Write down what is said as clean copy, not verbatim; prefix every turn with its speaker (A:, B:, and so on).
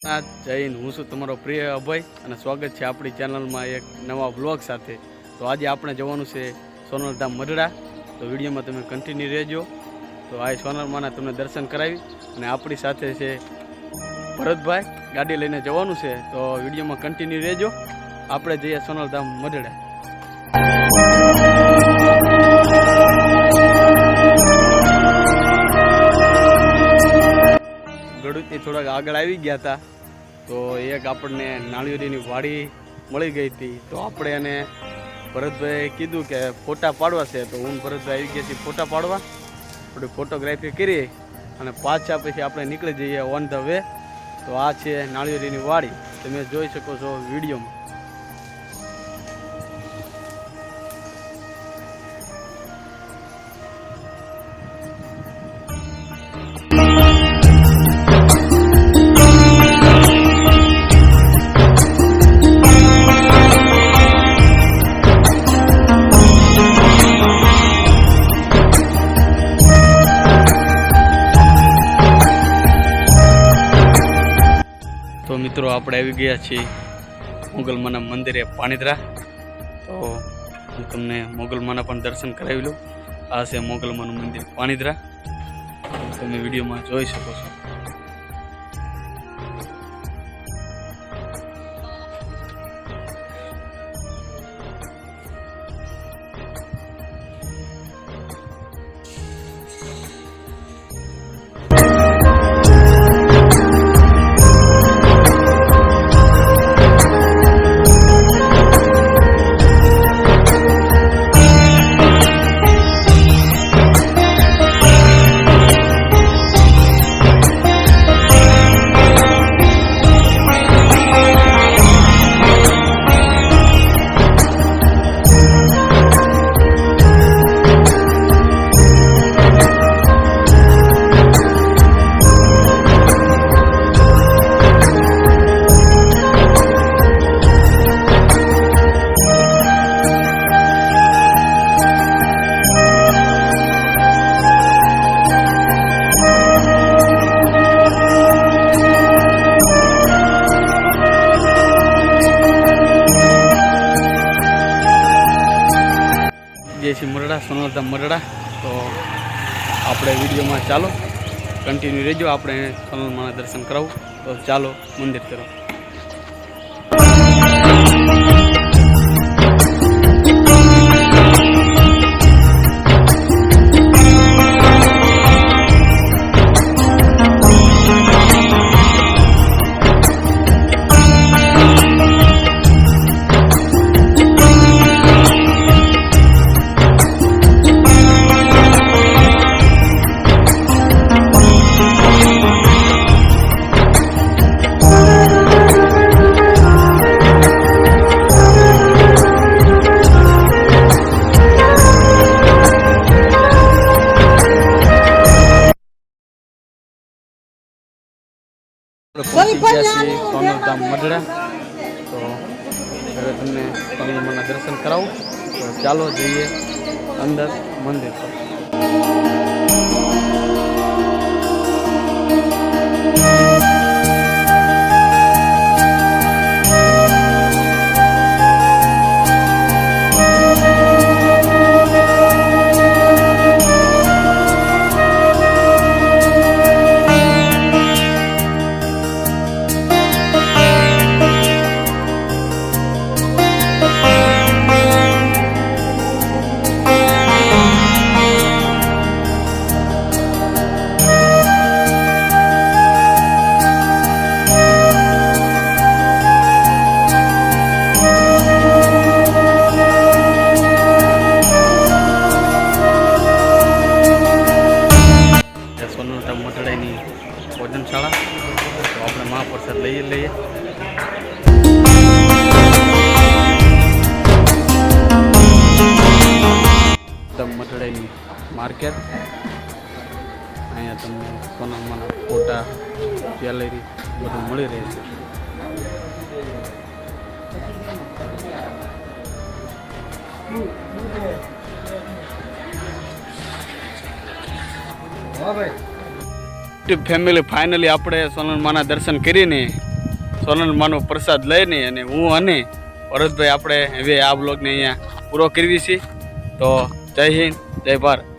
A: જૈન હું છું તમારો પ્રિય અભય અને સ્વાગત છે આપણી ચેનલમાં એક નવા બ્લોગ સાથે। તો આજે આપણે જવાનું છે સોનલધામ મઢડા। તો વિડીયોમાં તમે કન્ટિન્યુ રહેજો। તો આ સોનલમાના તમને દર્શન કરાવી અને આપણી સાથે છે ભરતભાઈ, ગાડી લઈને જવાનું છે। તો વિડીયોમાં કન્ટિન્યુ રહેજો। આપણે જઈએ સોનલધામ મઢડા। ગળુથી થોડાક આગળ આવી ગયા હતા તો એક આપણને નાળિયેરીની વાડી મળી ગઈ હતી। તો આપણે એને ભરતભાઈ કીધું કે ફોટા પાડવા છે। તો હું ભરતભાઈ આવી ગયા છીએ ફોટા પાડવા। થોડી ફોટોગ્રાફી કરી અને પાછા પછી આપણે નીકળી જઈએ ઓન ધ વે। તો આ છે નાળિયેરીની વાડી, તમે જોઈ શકો છો વિડીયોમાં। તો મિત્રો આપણે આવી ગયા છીએ મોગલમાના મંદિરે પાણીધરા। તો હું તમને મોગલમાના પણ દર્શન કરાવી લઉં। આ છે મોગલમાનું મંદિર પાણીધરા, તમે વિડીયોમાં જોઈ શકો છો। જે છે મઢડા, સોનલધામ મઢડા। તો આપણે વિડીયોમાં ચાલો કન્ટિન્યુ રહેજો। આપણે સોનલમાના દર્શન કરાવું, તો ચાલો મંદિર તરફ। પહોંચી ગયા છીએ સોનલધામ મઢડા। તો હવે તમને સોનલમાના દર્શન કરાવું, તો ચાલો જઈએ અંદર મંદિર પર। સોનલધામ મઢડાની ભોજનશાળા। તો આપણે મહાપ્રસાદ લઈએ મઢડાની માર્કેટ। અહીંયા તમને સોનલમાના ફોટા, જ્વેલરી બધું મળી રહે છે। ફેમિલી ફાઇનલી આપણે સોનલમાના દર્શન કરીને સોનલમાનો પ્રસાદ લઈને અને હું અને ભરતભાઈ આપણે હવે આ બ્લોગને અહીંયા પૂરો કરવી છીએ. તો જય હિન્દ, જય ભારત.